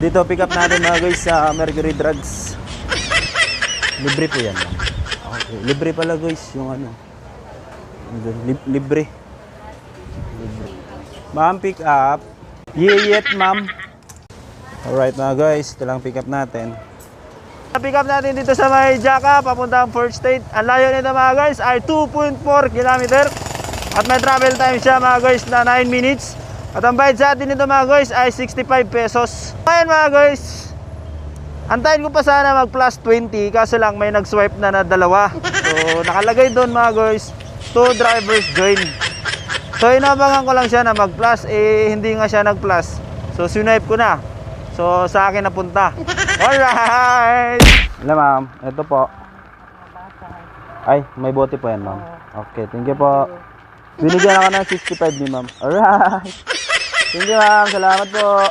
Dito, pick up natin mga guys sa Mercury Drugs. Libre po yan. Okay. Libre pala guys, yung ano. Libre. Ma'am, pick up. Yet, ma'am. Alright mga guys, ito lang pick up natin. Pick up natin dito sa may Jaca, papuntang 4th State. Ang layo nito mga guys ay 2.4 km. At may travel time siya mga guys na 9 minutes. At ang bayad sa atin nito mga guys ay 65 pesos. Ngayon mga guys, antayin ko pa sana mag plus 20, kaso lang may nag-swipe na dalawa. So nakalagay doon mga guys, 2 drivers join. So inabangan ko lang siya na mag plus, hindi nga siya nag plus. So swipe ko na. So sa akin napunta. Alright! Hello ma'am, ito po. Ay, may bote po yan ma'am. Okay, thank you po. Binigyan ako ng 65 ni ma'am. Alright! Thank you ma'am, salamat po.